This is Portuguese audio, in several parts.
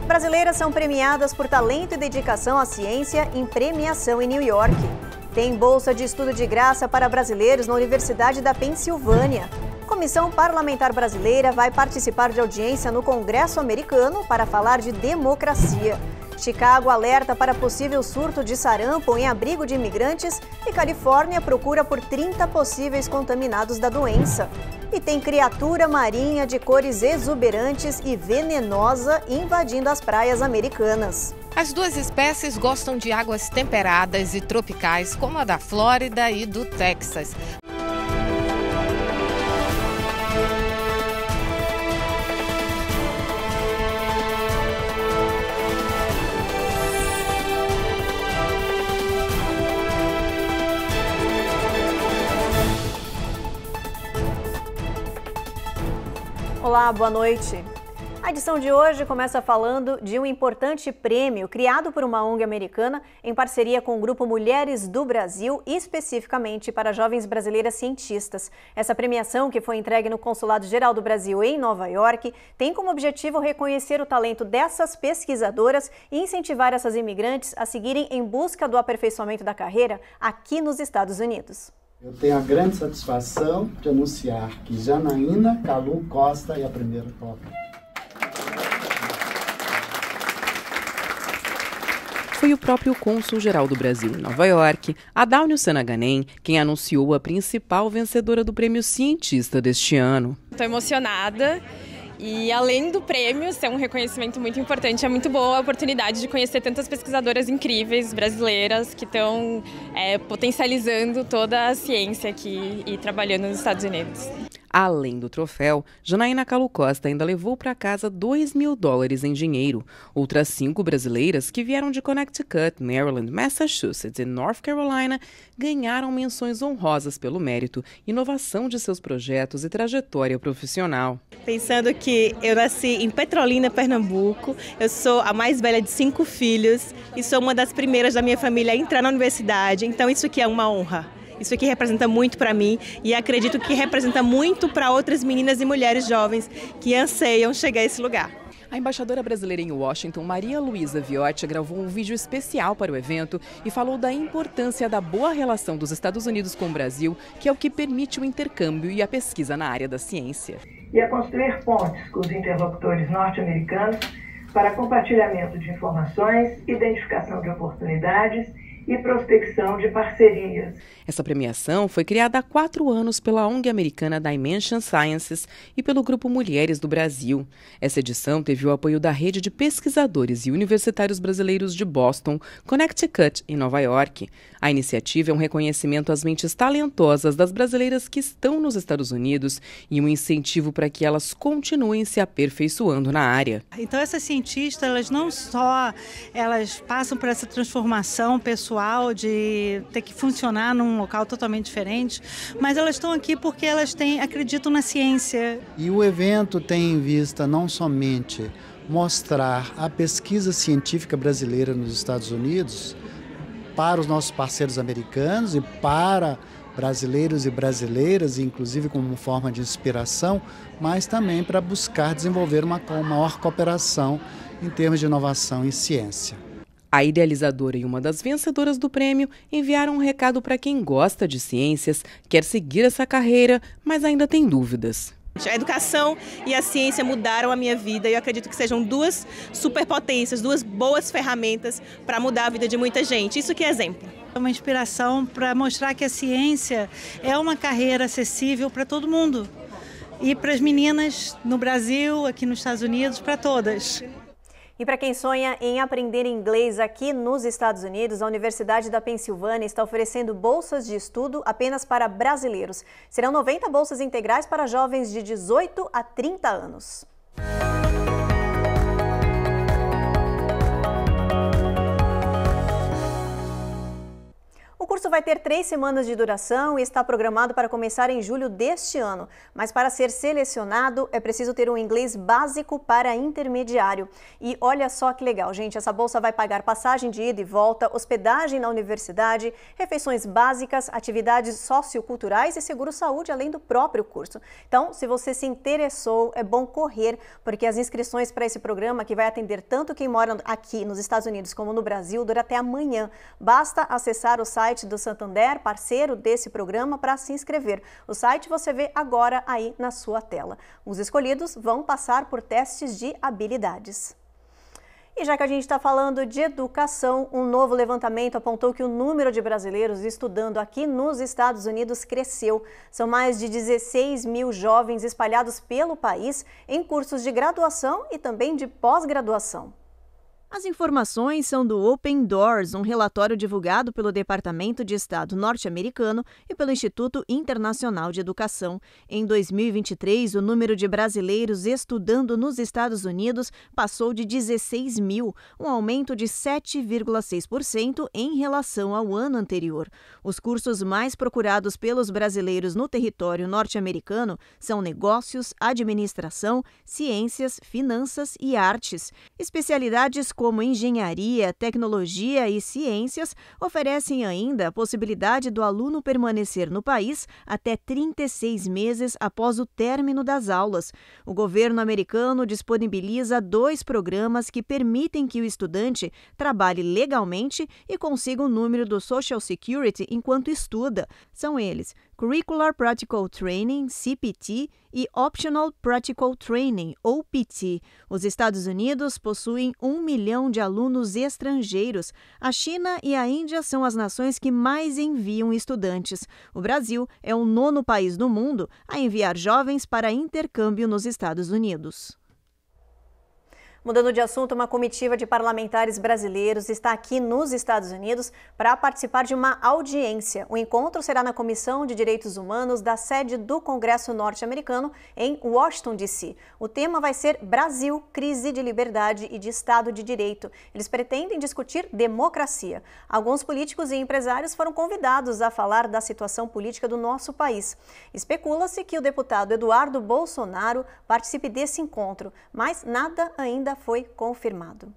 Brasileiras são premiadas por talento e dedicação à ciência em premiação em New York. Tem bolsa de estudo de graça para brasileiros na Universidade da Pensilvânia. Comissão Parlamentar Brasileira vai participar de audiência no Congresso americano para falar de democracia. Chicago alerta para possível surto de sarampo em abrigo de imigrantes e Califórnia procura por 30 possíveis contaminados da doença. E tem criatura marinha de cores exuberantes e venenosa invadindo as praias americanas. As duas espécies gostam de águas temperadas e tropicais, como a da Flórida e do Texas. Olá, boa noite. A edição de hoje começa falando de um importante prêmio criado por uma ONG americana em parceria com o Grupo Mulheres do Brasil, especificamente para jovens brasileiras cientistas. Essa premiação, que foi entregue no Consulado-Geral do Brasil em Nova York, tem como objetivo reconhecer o talento dessas pesquisadoras e incentivar essas imigrantes a seguirem em busca do aperfeiçoamento da carreira aqui nos Estados Unidos. Eu tenho a grande satisfação de anunciar que Janaína Calu Costa é a primeira cobra. Foi o próprio cônsul-geral do Brasil em Nova York, Adalnio Sanaganem, quem anunciou a principal vencedora do Prêmio Cientista deste ano. Estou emocionada. E além do prêmio ser um reconhecimento muito importante, é muito boa a oportunidade de conhecer tantas pesquisadoras incríveis brasileiras que estão potencializando toda a ciência aqui e trabalhando nos Estados Unidos. Além do troféu, Janaína Calu Costa ainda levou para casa $2.000 em dinheiro. Outras 5 brasileiras que vieram de Connecticut, Maryland, Massachusetts e North Carolina ganharam menções honrosas pelo mérito, inovação de seus projetos e trajetória profissional. Pensando que eu nasci em Petrolina, Pernambuco, eu sou a mais velha de 5 filhos e sou uma das primeiras da minha família a entrar na universidade, então isso aqui é uma honra. Isso aqui representa muito para mim e acredito que representa muito para outras meninas e mulheres jovens que anseiam chegar a esse lugar. A embaixadora brasileira em Washington, Maria Luísa Viotti, gravou um vídeo especial para o evento e falou da importância da boa relação dos Estados Unidos com o Brasil, que é o que permite o intercâmbio e a pesquisa na área da ciência. E a construir pontes com os interlocutores norte-americanos para compartilhamento de informações, identificação de oportunidades e prospecção de parcerias. Essa premiação foi criada há 4 anos pela ONG americana Dimension Sciences e pelo Grupo Mulheres do Brasil. Essa edição teve o apoio da rede de pesquisadores e universitários brasileiros de Boston, Connecticut e Nova York. A iniciativa é um reconhecimento às mentes talentosas das brasileiras que estão nos Estados Unidos e um incentivo para que elas continuem se aperfeiçoando na área. Então essas cientistas, elas não só passam por essa transformação pessoal de ter que funcionar num local totalmente diferente, mas elas estão aqui porque elas acreditam na ciência. E o evento tem em vista não somente mostrar a pesquisa científica brasileira nos Estados Unidos para os nossos parceiros americanos e para brasileiros e brasileiras, inclusive como forma de inspiração, mas também para buscar desenvolver uma maior cooperação em termos de inovação em ciência. A idealizadora e uma das vencedoras do prêmio enviaram um recado para quem gosta de ciências, quer seguir essa carreira, mas ainda tem dúvidas. A educação e a ciência mudaram a minha vida e eu acredito que sejam 2 superpotências, 2 boas ferramentas para mudar a vida de muita gente. Isso que é exemplo. É uma inspiração para mostrar que a ciência é uma carreira acessível para todo mundo. E para as meninas no Brasil, aqui nos Estados Unidos, para todas. E para quem sonha em aprender inglês aqui nos Estados Unidos, a Universidade da Pensilvânia está oferecendo bolsas de estudo apenas para brasileiros. Serão 90 bolsas integrais para jovens de 18 a 30 anos. O curso vai ter 3 semanas de duração e está programado para começar em julho deste ano. Mas para ser selecionado, é preciso ter um inglês básico para intermediário. E olha só que legal, gente, essa bolsa vai pagar passagem de ida e volta, hospedagem na universidade, refeições básicas, atividades socioculturais e seguro-saúde, além do próprio curso. Então, se você se interessou, é bom correr, porque as inscrições para esse programa, que vai atender tanto quem mora aqui nos Estados Unidos como no Brasil, dura até amanhã. Basta acessar o site do Santander, parceiro desse programa, para se inscrever. O site você vê agora aí na sua tela. Os escolhidos vão passar por testes de habilidades. E já que a gente está falando de educação, um novo levantamento apontou que o número de brasileiros estudando aqui nos Estados Unidos cresceu. São mais de 16 mil jovens espalhados pelo país em cursos de graduação e também de pós-graduação. As informações são do Open Doors, um relatório divulgado pelo Departamento de Estado norte-americano e pelo Instituto Internacional de Educação. Em 2023, o número de brasileiros estudando nos Estados Unidos passou de 16 mil, um aumento de 7,6% em relação ao ano anterior. Os cursos mais procurados pelos brasileiros no território norte-americano são negócios, administração, ciências, finanças e artes. Especialidades como engenharia, tecnologia e ciências oferecem ainda a possibilidade do aluno permanecer no país até 36 meses após o término das aulas. O governo americano disponibiliza 2 programas que permitem que o estudante trabalhe legalmente e consiga o número do Social Security enquanto estuda. São eles: Curricular Practical Training, CPT, e Optional Practical Training, OPT. Os Estados Unidos possuem 1 milhão de alunos estrangeiros. A China e a Índia são as nações que mais enviam estudantes. O Brasil é o 9º país do mundo a enviar jovens para intercâmbio nos Estados Unidos. Mudando de assunto, uma comitiva de parlamentares brasileiros está aqui nos Estados Unidos para participar de uma audiência. O encontro será na Comissão de Direitos Humanos da sede do Congresso norte-americano em Washington, D.C. O tema vai ser Brasil, crise de liberdade e de Estado de Direito. Eles pretendem discutir democracia. Alguns políticos e empresários foram convidados a falar da situação política do nosso país. Especula-se que o deputado Eduardo Bolsonaro participe desse encontro, mas nada ainda foi confirmado.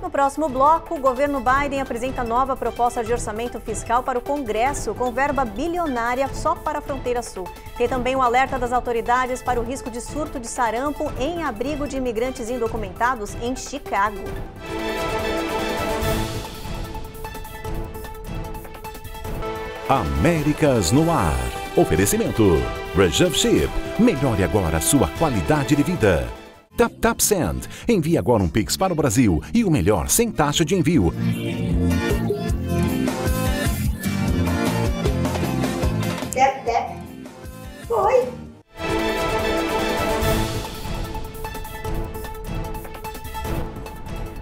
No próximo bloco, o governo Biden apresenta nova proposta de orçamento fiscal para o Congresso, com verba bilionária só para a fronteira sul. Tem também um alerta das autoridades para o risco de surto de sarampo em abrigo de imigrantes indocumentados em Chicago. Américas no Ar. Oferecimento Reserve Ship. Melhore agora a sua qualidade de vida. Tap Send. Envie agora um Pix para o Brasil e o melhor sem taxa de envio. Tap. Foi.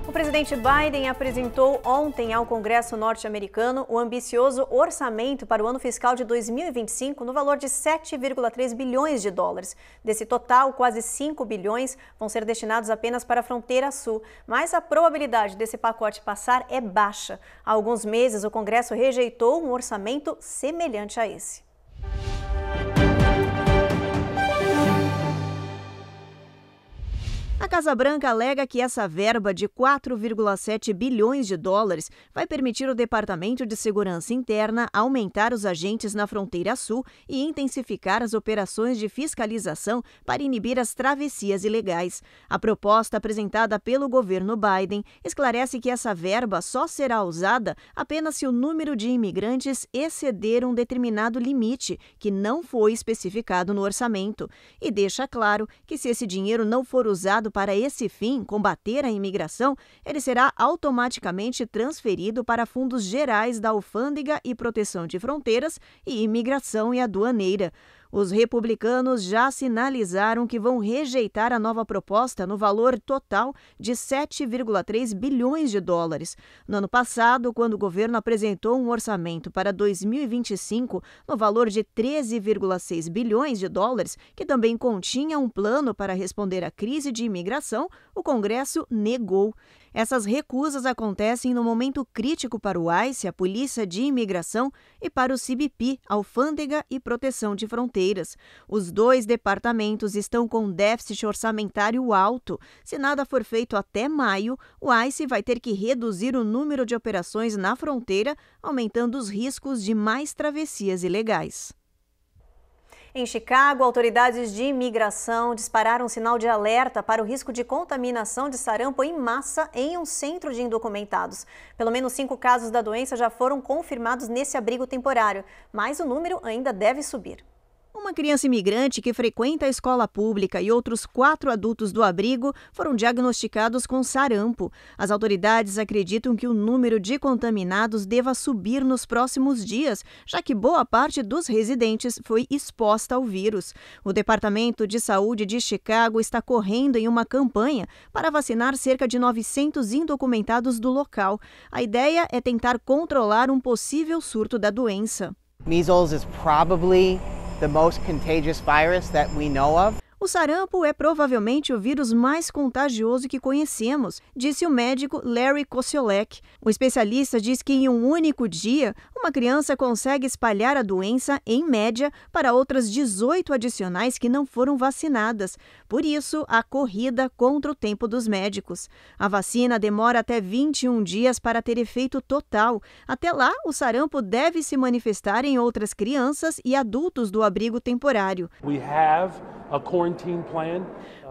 O presidente Biden apresentou ontem ao Congresso norte-americano o ambicioso orçamento para o ano fiscal de 2025 no valor de 7,3 bilhões de dólares. Desse total, quase 5 bilhões vão ser destinados apenas para a fronteira sul, mas a probabilidade desse pacote passar é baixa. Há alguns meses, o Congresso rejeitou um orçamento semelhante a esse. A Casa Branca alega que essa verba de 4,7 bilhões de dólares vai permitir ao Departamento de Segurança Interna aumentar os agentes na fronteira sul e intensificar as operações de fiscalização para inibir as travessias ilegais. A proposta apresentada pelo governo Biden esclarece que essa verba só será usada apenas se o número de imigrantes exceder um determinado limite, que não foi especificado no orçamento, e deixa claro que se esse dinheiro não for usado para esse fim, combater a imigração, ele será automaticamente transferido para fundos gerais da Alfândega e Proteção de Fronteiras e Imigração e Aduaneira. Os republicanos já sinalizaram que vão rejeitar a nova proposta no valor total de 7,3 bilhões de dólares. No ano passado, quando o governo apresentou um orçamento para 2025 no valor de 13,6 bilhões de dólares, que também continha um plano para responder à crise de imigração, o Congresso negou. Essas recusas acontecem no momento crítico para o ICE, a Polícia de Imigração, e para o CBP, Alfândega e Proteção de Fronteiras. Os dois departamentos estão com déficit orçamentário alto. Se nada for feito até maio, o ICE vai ter que reduzir o número de operações na fronteira, aumentando os riscos de mais travessias ilegais. Em Chicago, autoridades de imigração dispararam um sinal de alerta para o risco de contaminação de sarampo em massa em um centro de indocumentados. Pelo menos 5 casos da doença já foram confirmados nesse abrigo temporário, mas o número ainda deve subir. Uma criança imigrante que frequenta a escola pública e outros 4 adultos do abrigo foram diagnosticados com sarampo. As autoridades acreditam que o número de contaminados deva subir nos próximos dias, já que boa parte dos residentes foi exposta ao vírus. O Departamento de Saúde de Chicago está correndo em uma campanha para vacinar cerca de 900 indocumentados do local. A ideia é tentar controlar um possível surto da doença. Measles is probably the most contagious virus that we know of. O sarampo é provavelmente o vírus mais contagioso que conhecemos, disse o médico Larry Kosiolek. O especialista diz que em um único dia, uma criança consegue espalhar a doença, em média, para outras 18 adicionais que não foram vacinadas. Por isso, a corrida contra o tempo dos médicos. A vacina demora até 21 dias para ter efeito total. Até lá, o sarampo deve se manifestar em outras crianças e adultos do abrigo temporário.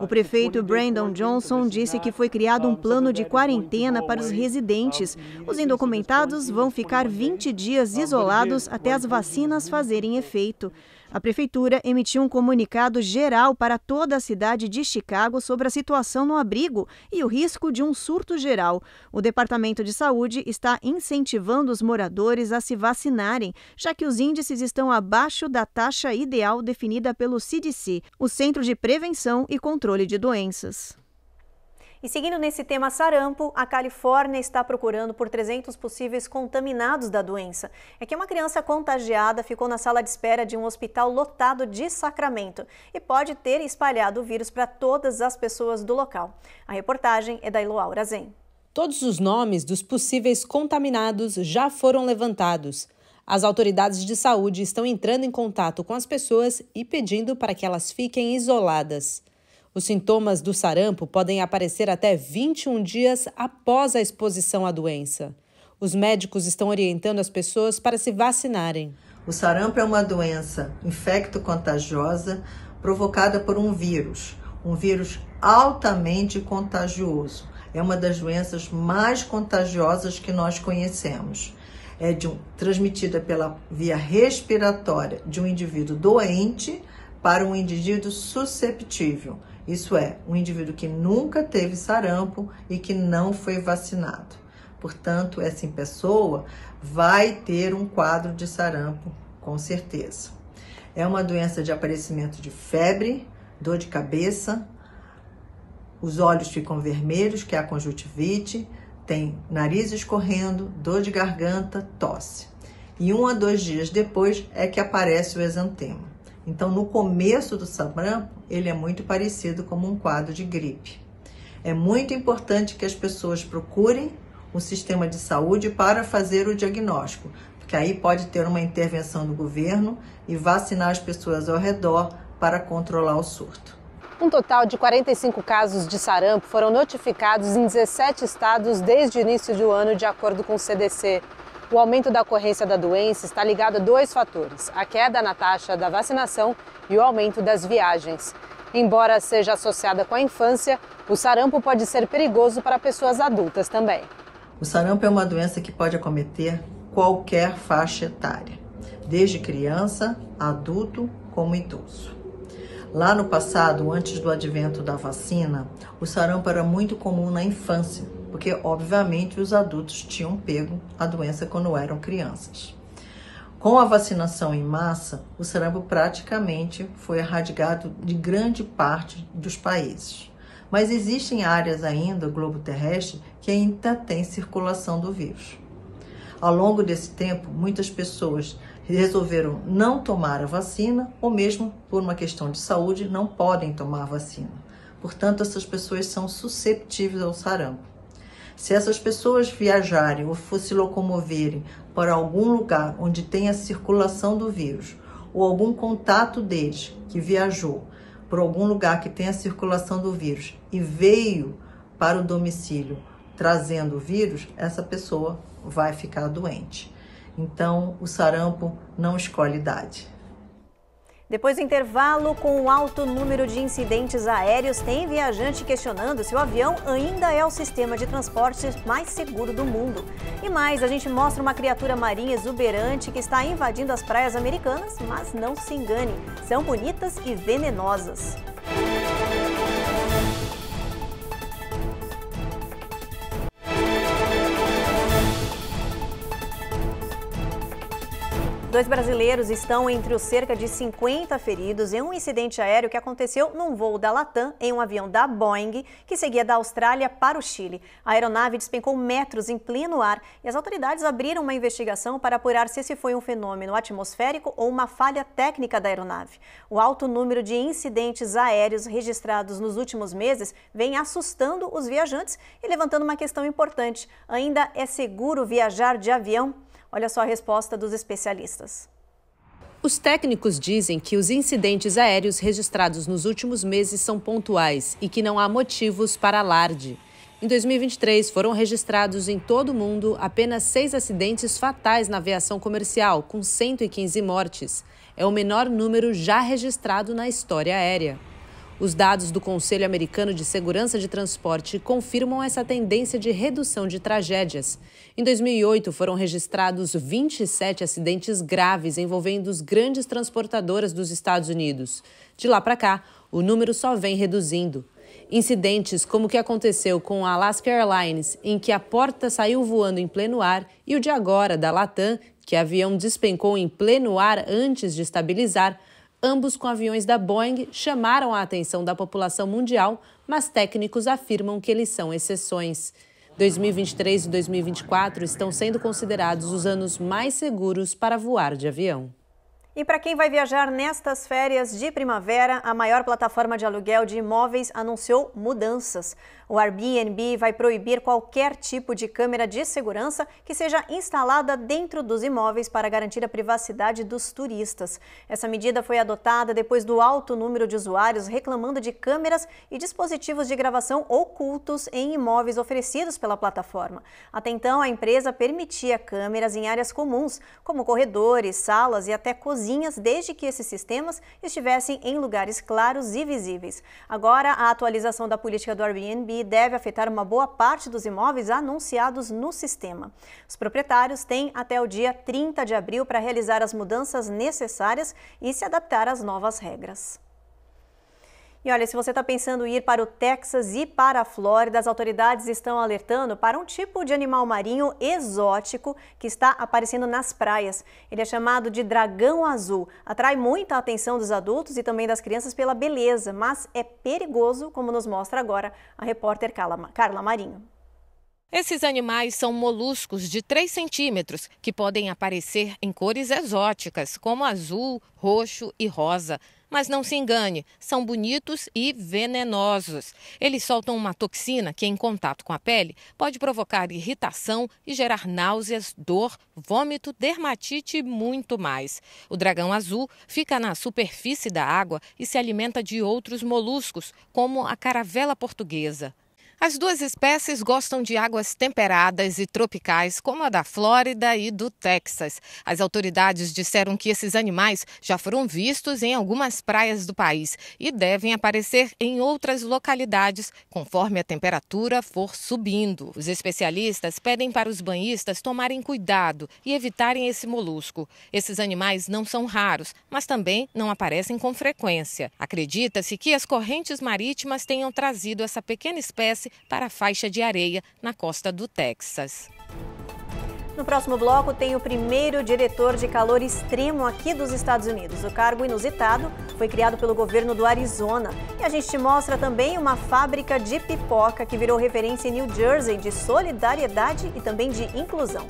O prefeito Brandon Johnson disse que foi criado um plano de quarentena para os residentes. Os indocumentados vão ficar 20 dias isolados até as vacinas fazerem efeito. A prefeitura emitiu um comunicado geral para toda a cidade de Chicago sobre a situação no abrigo e o risco de um surto geral. O Departamento de Saúde está incentivando os moradores a se vacinarem, já que os índices estão abaixo da taxa ideal definida pelo CDC, o Centro de Prevenção e Controle de Doenças. E seguindo nesse tema sarampo, a Califórnia está procurando por 300 possíveis contaminados da doença. É que uma criança contagiada ficou na sala de espera de um hospital lotado de Sacramento e pode ter espalhado o vírus para todas as pessoas do local. A reportagem é da Eloaura Zen. Todos os nomes dos possíveis contaminados já foram levantados. As autoridades de saúde estão entrando em contato com as pessoas e pedindo para que elas fiquem isoladas. Os sintomas do sarampo podem aparecer até 21 dias após a exposição à doença. Os médicos estão orientando as pessoas para se vacinarem. O sarampo é uma doença infecto-contagiosa provocada por um vírus altamente contagioso. É uma das doenças mais contagiosas que nós conhecemos. É transmitida pela via respiratória de um indivíduo doente para um indivíduo susceptível. Isso é, um indivíduo que nunca teve sarampo e que não foi vacinado. Portanto, essa pessoa vai ter um quadro de sarampo, com certeza. É uma doença de aparecimento de febre, dor de cabeça, os olhos ficam vermelhos, que é a conjuntivite, tem nariz escorrendo, dor de garganta, tosse. E 1 a 2 dias depois é que aparece o exantema. Então, no começo do sarampo, ele é muito parecido com um quadro de gripe. É muito importante que as pessoas procurem o sistema de saúde para fazer o diagnóstico, porque aí pode ter uma intervenção do governo e vacinar as pessoas ao redor para controlar o surto. Um total de 45 casos de sarampo foram notificados em 17 estados desde o início do ano, de acordo com o CDC. O aumento da ocorrência da doença está ligado a 2 fatores: a queda na taxa da vacinação e o aumento das viagens. Embora seja associada com a infância, o sarampo pode ser perigoso para pessoas adultas também. O sarampo é uma doença que pode acometer qualquer faixa etária, desde criança, adulto como idoso. Lá no passado, antes do advento da vacina, o sarampo era muito comum na infância, porque, obviamente, os adultos tinham pego a doença quando eram crianças. Com a vacinação em massa, o sarampo praticamente foi erradicado de grande parte dos países. Mas existem áreas ainda, globo terrestre, que ainda tem circulação do vírus. Ao longo desse tempo, muitas pessoas resolveram não tomar a vacina ou mesmo por uma questão de saúde não podem tomar a vacina. Portanto, essas pessoas são susceptíveis ao sarampo. Se essas pessoas viajarem ou se locomoverem para algum lugar onde tem a circulação do vírus ou algum contato deles que viajou por algum lugar que tem a circulação do vírus e veio para o domicílio trazendo o vírus, essa pessoa vai ficar doente. Então, o sarampo não escolhe idade. Depois do intervalo, com um alto número de incidentes aéreos, tem viajante questionando se o avião ainda é o sistema de transporte mais seguro do mundo. E mais, a gente mostra uma criatura marinha exuberante que está invadindo as praias americanas, mas não se engane, são bonitas e venenosas. Dois brasileiros estão entre os cerca de 50 feridos em um incidente aéreo que aconteceu num voo da Latam em um avião da Boeing que seguia da Austrália para o Chile. A aeronave despencou metros em pleno ar e as autoridades abriram uma investigação para apurar se esse foi um fenômeno atmosférico ou uma falha técnica da aeronave. O alto número de incidentes aéreos registrados nos últimos meses vem assustando os viajantes e levantando uma questão importante. Ainda é seguro viajar de avião? Olha só a resposta dos especialistas. Os técnicos dizem que os incidentes aéreos registrados nos últimos meses são pontuais e que não há motivos para alarde. Em 2023, foram registrados em todo o mundo apenas 6 acidentes fatais na aviação comercial, com 115 mortes. É o menor número já registrado na história aérea. Os dados do Conselho Americano de Segurança de Transporte confirmam essa tendência de redução de tragédias. Em 2008, foram registrados 27 acidentes graves envolvendo as grandes transportadoras dos Estados Unidos. De lá para cá, o número só vem reduzindo. Incidentes como o que aconteceu com a Alaska Airlines, em que a porta saiu voando em pleno ar, e o de agora, da Latam, que o avião despencou em pleno ar antes de estabilizar, ambos com aviões da Boeing, chamaram a atenção da população mundial, mas técnicos afirmam que eles são exceções. 2023 e 2024 estão sendo considerados os anos mais seguros para voar de avião. E para quem vai viajar nestas férias de primavera, a maior plataforma de aluguel de imóveis anunciou mudanças. O Airbnb vai proibir qualquer tipo de câmera de segurança que seja instalada dentro dos imóveis para garantir a privacidade dos turistas. Essa medida foi adotada depois do alto número de usuários reclamando de câmeras e dispositivos de gravação ocultos em imóveis oferecidos pela plataforma. Até então, a empresa permitia câmeras em áreas comuns, como corredores, salas e até cozinhas, desde que esses sistemas estivessem em lugares claros e visíveis. Agora, a atualização da política do Airbnb deve afetar uma boa parte dos imóveis anunciados no sistema. Os proprietários têm até o dia 30 de abril para realizar as mudanças necessárias e se adaptar às novas regras. E olha, se você está pensando em ir para o Texas e para a Flórida, as autoridades estão alertando para um tipo de animal marinho exótico que está aparecendo nas praias. Ele é chamado de dragão azul. Atrai muita atenção dos adultos e também das crianças pela beleza, mas é perigoso, como nos mostra agora a repórter Carla Marinho. Esses animais são moluscos de 3 centímetros que podem aparecer em cores exóticas, como azul, roxo e rosa. Mas não se engane, são bonitos e venenosos. Eles soltam uma toxina que, em contato com a pele, pode provocar irritação e gerar náuseas, dor, vômito, dermatite e muito mais. O dragão azul fica na superfície da água e se alimenta de outros moluscos, como a caravela portuguesa. As duas espécies gostam de águas temperadas e tropicais, como a da Flórida e do Texas. As autoridades disseram que esses animais já foram vistos em algumas praias do país e devem aparecer em outras localidades conforme a temperatura for subindo. Os especialistas pedem para os banhistas tomarem cuidado e evitarem esse molusco. Esses animais não são raros, mas também não aparecem com frequência. Acredita-se que as correntes marítimas tenham trazido essa pequena espécie para a faixa de areia na costa do Texas. No próximo bloco tem o primeiro diretor de calor extremo aqui dos Estados Unidos. O cargo inusitado foi criado pelo governo do Arizona. E a gente te mostra também uma fábrica de pipoca que virou referência em New Jersey de solidariedade e também de inclusão.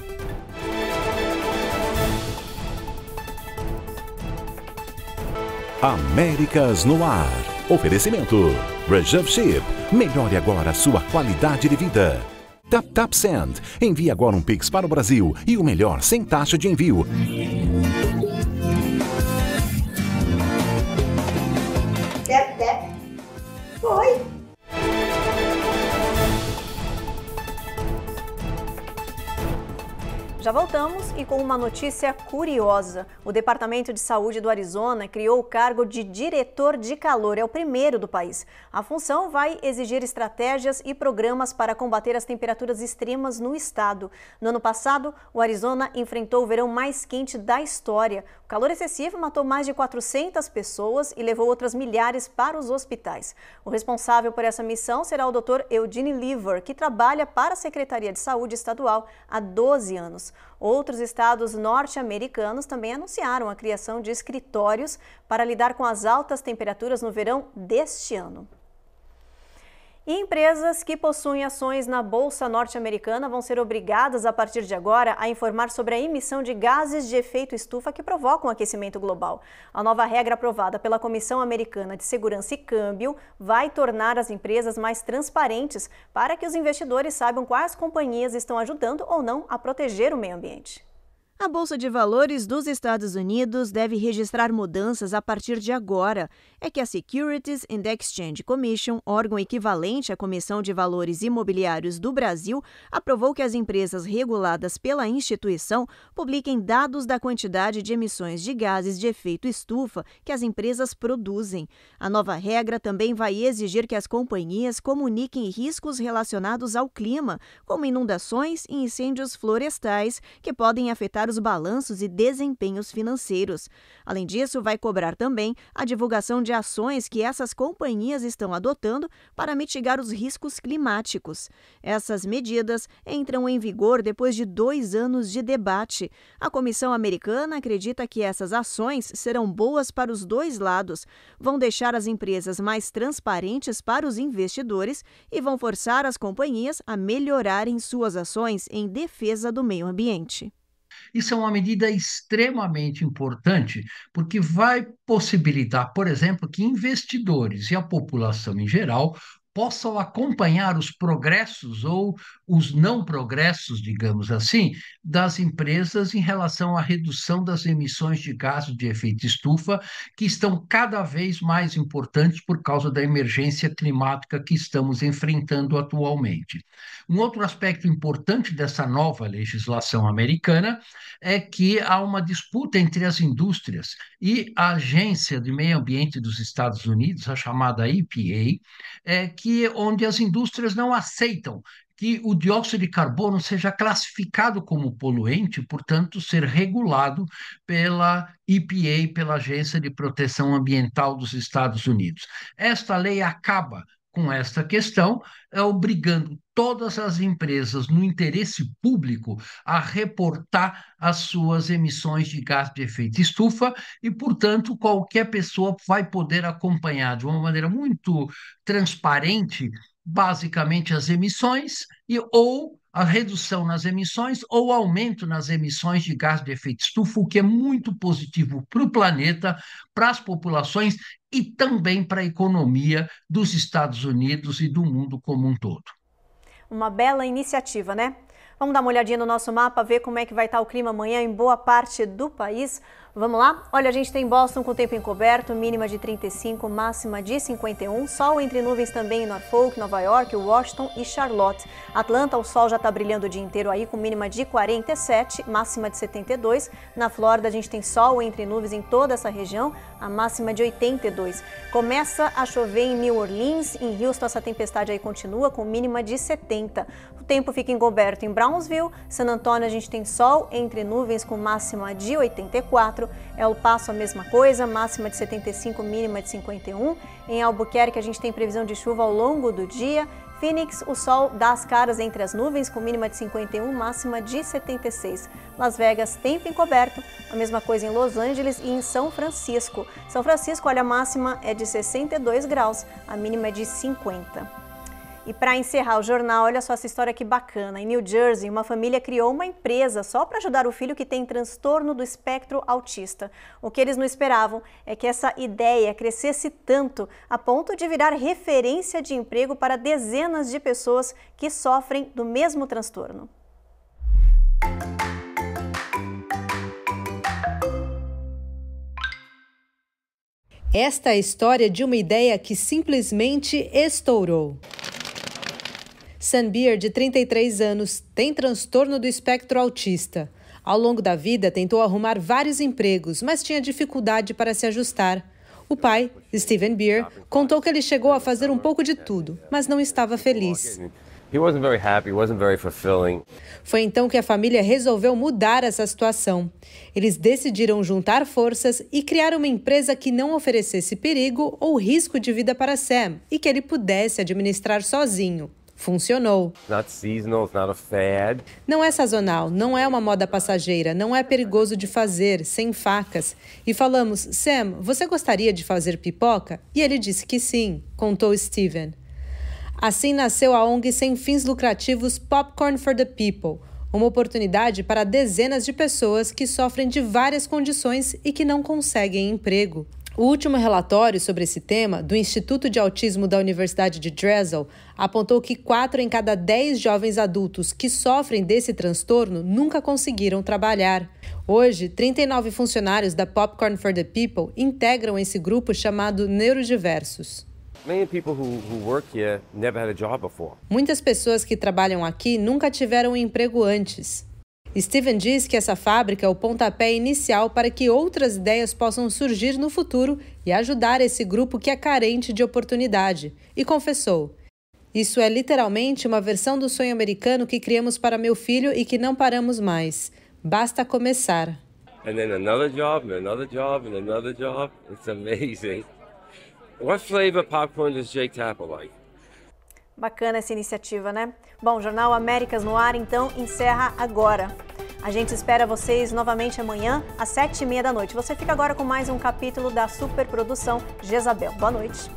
Américas no Ar. Oferecimento. Reserve Ship. Melhore agora a sua qualidade de vida. Tap Send. Envie agora um Pix para o Brasil e o melhor sem taxa de envio. Tap. Foi. Já voltamos e com uma notícia curiosa. O Departamento de Saúde do Arizona criou o cargo de diretor de calor. É o primeiro do país. A função vai exigir estratégias e programas para combater as temperaturas extremas no estado. No ano passado, o Arizona enfrentou o verão mais quente da história. O calor excessivo matou mais de 400 pessoas e levou outras milhares para os hospitais. O responsável por essa missão será o Dr. Eugene Lever, que trabalha para a Secretaria de Saúde Estadual há 12 anos. Outros estados norte-americanos também anunciaram a criação de escritórios para lidar com as altas temperaturas no verão deste ano. E empresas que possuem ações na Bolsa Norte-Americana vão ser obrigadas, a partir de agora, a informar sobre a emissão de gases de efeito estufa que provocam o aquecimento global. A nova regra aprovada pela Comissão Americana de Segurança e Câmbio vai tornar as empresas mais transparentes para que os investidores saibam quais companhias estão ajudando ou não a proteger o meio ambiente. A Bolsa de Valores dos Estados Unidos deve registrar mudanças a partir de agora. É que a Securities and Exchange Commission, órgão equivalente à Comissão de Valores Imobiliários do Brasil, aprovou que as empresas reguladas pela instituição publiquem dados da quantidade de emissões de gases de efeito estufa que as empresas produzem. A nova regra também vai exigir que as companhias comuniquem riscos relacionados ao clima, como inundações e incêndios florestais, que podem afetar os balanços e desempenhos financeiros. Além disso, vai cobrar também a divulgação de ações que essas companhias estão adotando para mitigar os riscos climáticos. Essas medidas entram em vigor depois de 2 anos de debate. A Comissão Americana acredita que essas ações serão boas para os dois lados, vão deixar as empresas mais transparentes para os investidores e vão forçar as companhias a melhorarem suas ações em defesa do meio ambiente. Isso é uma medida extremamente importante, porque vai possibilitar, por exemplo, que investidores e a população em geral possam acompanhar os progressos ou os não progressos, digamos assim, das empresas em relação à redução das emissões de gases de efeito estufa, que estão cada vez mais importantes por causa da emergência climática que estamos enfrentando atualmente. Um outro aspecto importante dessa nova legislação americana é que há uma disputa entre as indústrias e a Agência de Meio Ambiente dos Estados Unidos, a chamada EPA, onde as indústrias não aceitam que o dióxido de carbono seja classificado como poluente, portanto, ser regulado pela EPA, pela Agência de Proteção Ambiental dos Estados Unidos. Esta lei acaba com esta questão, obrigando todas as empresas no interesse público a reportar as suas emissões de gás de efeito estufa e, portanto, qualquer pessoa vai poder acompanhar de uma maneira muito transparente, basicamente, as emissões ou a redução nas emissões ou aumento nas emissões de gás de efeito estufa, o que é muito positivo para o planeta, para as populações e também para a economia dos Estados Unidos e do mundo como um todo. Uma bela iniciativa, né? Vamos dar uma olhadinha no nosso mapa, ver como é que vai estar o clima amanhã em boa parte do país. Vamos lá? Olha, a gente tem Boston com tempo encoberto, mínima de 35, máxima de 51. Sol entre nuvens também em Norfolk, Nova York, Washington e Charlotte. Atlanta, o sol já está brilhando o dia inteiro aí com mínima de 47, máxima de 72. Na Flórida, a gente tem sol entre nuvens em toda essa região, a máxima de 82. Começa a chover em New Orleans, em Houston essa tempestade aí continua com mínima de 70. O tempo fica encoberto em Brownsville, San Antônio a gente tem sol entre nuvens com máxima de 84. El Paso a mesma coisa, máxima de 75, mínima de 51. Em Albuquerque a gente tem previsão de chuva ao longo do dia. Phoenix, o sol dá as caras entre as nuvens, com mínima de 51, máxima de 76. Las Vegas, tempo encoberto, a mesma coisa em Los Angeles e em São Francisco. São Francisco, olha, a máxima é de 62 graus, a mínima é de 50. E para encerrar o jornal, olha só essa história que bacana. Em New Jersey, uma família criou uma empresa só para ajudar o filho que tem transtorno do espectro autista. O que eles não esperavam é que essa ideia crescesse tanto a ponto de virar referência de emprego para dezenas de pessoas que sofrem do mesmo transtorno. Esta é a história de uma ideia que simplesmente estourou. Sam Beer, de 33 anos, tem transtorno do espectro autista. Ao longo da vida, tentou arrumar vários empregos, mas tinha dificuldade para se ajustar. O pai, Steven Beer, contou que ele chegou a fazer um pouco de tudo, mas não estava feliz. Foi então que a família resolveu mudar essa situação. Eles decidiram juntar forças e criar uma empresa que não oferecesse perigo ou risco de vida para Sam e que ele pudesse administrar sozinho. Funcionou. Não é sazonal, não é uma moda passageira, não é perigoso de fazer, sem facas. E falamos, Sam, você gostaria de fazer pipoca? E ele disse que sim, contou Steven. Assim nasceu a ONG sem fins lucrativos Popcorn for the People, uma oportunidade para dezenas de pessoas que sofrem de várias condições e que não conseguem emprego. O último relatório sobre esse tema, do Instituto de Autismo da Universidade de Drexel, apontou que 4 em cada 10 jovens adultos que sofrem desse transtorno nunca conseguiram trabalhar. Hoje, 39 funcionários da Popcorn for the People integram esse grupo chamado Neurodiversos. Muitas pessoas que trabalham aqui nunca tiveram um emprego antes. Steven diz que essa fábrica é o pontapé inicial para que outras ideias possam surgir no futuro e ajudar esse grupo que é carente de oportunidade. E confessou, isso é literalmente uma versão do sonho americano que criamos para meu filho e que não paramos mais. Basta começar. And then another job, and another job, and another job. It's amazing. What flavor popcorn does Jake Tapper like? Bacana essa iniciativa, né? Bom, o Jornal Américas no ar, então, encerra agora. A gente espera vocês novamente amanhã, às 7h30 da noite. Você fica agora com mais um capítulo da superprodução Jezabel. Boa noite.